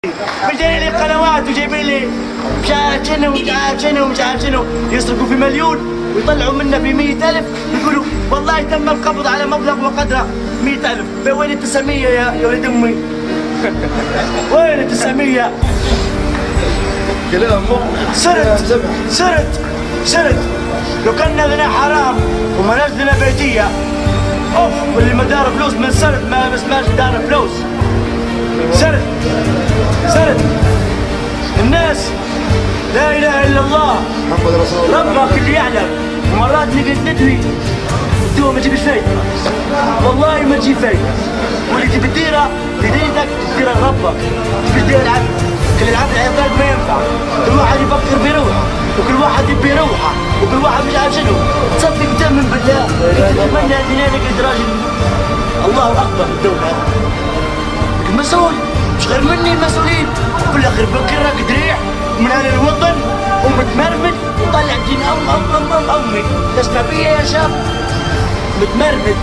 بيجي لي قنوات وجايبين لي مش عارف شنو ومش عارف شنو ومش عارف شنو، يسرقوا في مليون ويطلعوا منا في 100,000، يقولوا والله تم القبض على مبلغ وقدره 100,000. وين ال 900 يا ولد امي؟ وين ال 900؟ كلام سرت لو كان لنا حرام وما لنا بيتيه اوف، واللي ما دار فلوس من سرت ما اسمهاش دار فلوس. سرت الناس لا اله الا الله محمد رسول الله ربك اللي يعلم. ومرات نقعد ندوي الدواء ما تجيبش فايده، والله ما تجيب فايده، واللي تبي تديرها في دينك تديرها لربك، مش تديرها العبد. كل العبد العباد ما ينفع، كل واحد يفكر بروحه وكل واحد يبي روحه وكل واحد مش عارف شنو. تصدق تؤمن بالله تتمنى ان انا قد راجل الله اكبر في الدوله. المسؤول مش غير مني المسؤولين، في الاخر بكرك دريح من اهل الوطن ومتمرمد وطلع دين امي. تسمع فيا يا شاب؟ متمرمد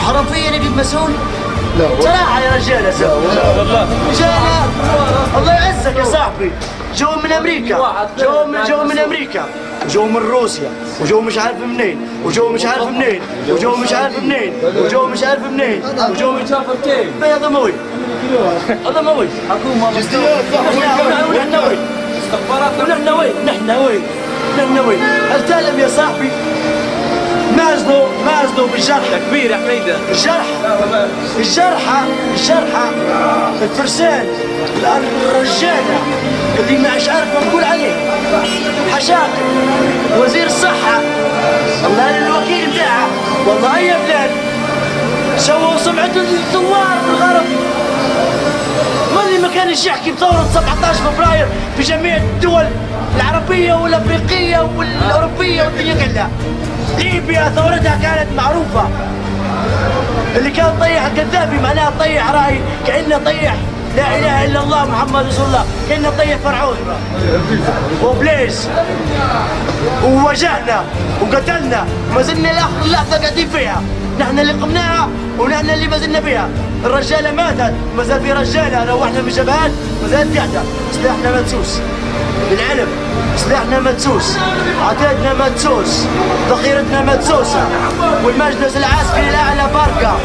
حرام فيا انا قد مسؤول؟ لا صراحه يا رجال يا سيدي والله رجال الله يعزك يا صاحبي. جو من امريكا، جو من امريكا، وجو من روسيا، وجو مش عارف منين، وجو مش عارف منين، وجو مش عارف منين، وجو مش عارف منين، وجو مش عارف منين. هذا موي هذا موي حكومه ونحن وين؟ استخبارات ونحن وين؟ هل تعلم يا صاحبي مازلوا بالجرح كبير يا حميده. الجرحى الفرسان الرجاله اللي ما عادش عارف ما نقول عليه حشاكل وزير الصحه الله الوكيل بتاعه. والله يا بلاد سووا سمعه الثوار في الغرب. ما اللي ما كانش يحكي بثوره 17 فبراير في جميع الدول العربيه والافريقيه والاوروبيه والدنيا كلها. ليبيا ثورتها كانت معروفة، اللي كان طيح القذافي معناها طيح راي كأنه طيح لا إله إلا الله محمد رسول الله، كأنه طيح فرعون وبليس ووجهنا وقتلنا وما زلنا لآخر لحظة قاعدين فيها. نحن اللي قمناها ونحن اللي ما زلنا فيها. الرجالة ماتت ما زال في رجالة، روحنا من الجبهات ما زالت قاعدة. سلاحنا مدسوس بالعلم، سلاحنا مدسوس، عتادنا مدسوس، ذخيرتنا مدسوسة، والمجلس العسكري الأعلى باركة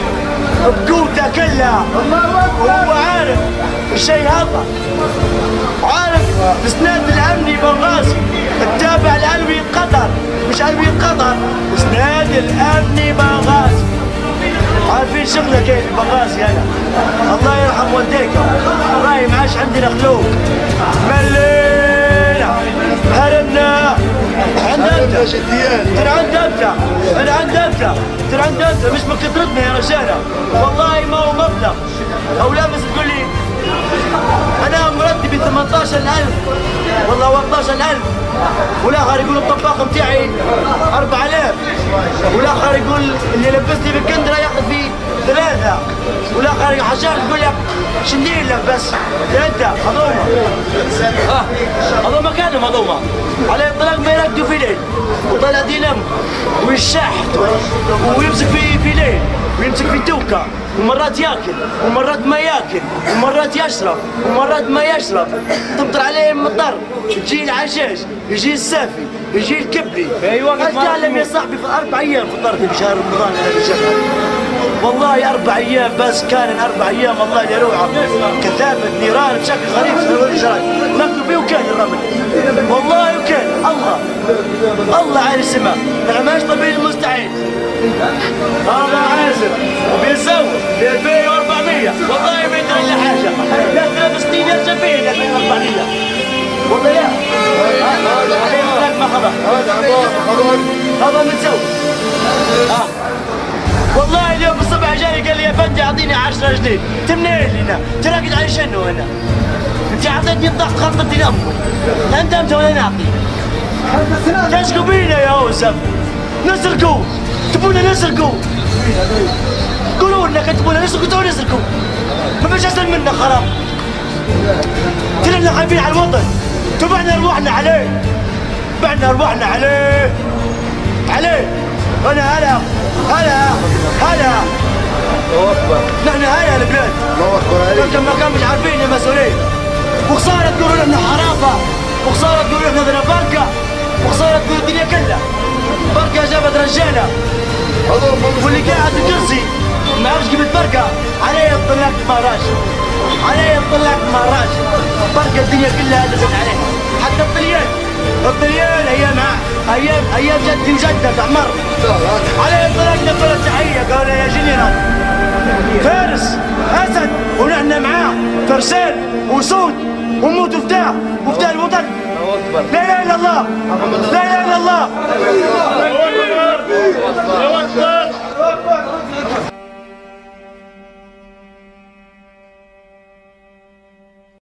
بقوته كلها. وهو عارف الشيء هذا، عارف الإسناد الأمني بنغازي التابع لألوية قطر، مش ألوية قطر، الإسناد الأمني بنغازي. عارفين شغلة كيف بنغازي أنا، الله يرحم والديكم، راي ما عادش عندنا خلوق، ملينا هربنا. ترى عند انت مش من كثرتنا يا رجاله، والله ما هو مبلغ. او لابس تقول لي انا مرتبي 18,000 والله 14,000، والاخر يقول الطباخ بتاعي 4,000، والاخر يقول اللي لبسني بالكندره ياخذ فيه 3، والاخر حشاش يقول لك شندير لك بس انت هذوما كانوا هذوما على الطلاق ما يركضوا في ليل وطلع دينام ويشحت ويمسك في ليل ويمسك في توكه، ومرات ياكل ومرات ما ياكل ومرات يشرب ومرات ما يشرب. تمطر عليه مطر، يجي العشاش، يجي السافي، يجي الكبري. هل تعلم يا صاحبي في 4 أيام فطرت في شهر رمضان انا في الشهر، والله 4 أيام بس، كان 4 أيام الله اللي روعه كثافه نيران بشكل غريب. ناكلوا فيه وكان الرمل والله وكان الله عالي السماء. انا ماش طبيعي المستحيل. الله عازم بيسوي ب 2400 والله ما يدري الا حاجه، لا 3 سنين يرجع فيه 2400 والله. يا عليه ما خضر هذا متسوي. والله اليوم الصبح جاي قال لي يا فندي اعطيني 10 جنيه. انت منين لنا؟ تراقد على شنو هنا؟ انت اعطيتني الضغط خلطتني امك، انت ولا نعطي؟ تشكوا بينا يا اوسف، نسرقوا تبونا نسرقوا، قولوا لنا تبونا نسرقوا تو نسرقوا، ما فيش اسهل منا خراب. كلنا خايفين على الوطن، تبعنا ارواحنا عليه، بعنا ارواحنا عليه. انا هلا الله اكبر. نحن هلا البلاد، الله اكبر عليك. ما كان مش عارفين يا مسؤولين. وخساره تقولوا احنا حرافه، وخساره تقولوا احنا ذنبانكه، وخساره تقولوا الدنيا كلها. بركه جابت رجاله واللي قاعد في الكرسي ما عرفش كيف يتبركه، عليه الطلاق مهراج، عليه الطلاق مهراج. بركه الدنيا كلها نزلت عليه، حتى الطليان ايام جدي وجدك عمر عليه الطلاق نقل التحيه، قال يا جنرال فارس اسد ونحن معاه فرسان وسود ونموت وفداه الوطن. لا اله الا الله، لا اله الا الله.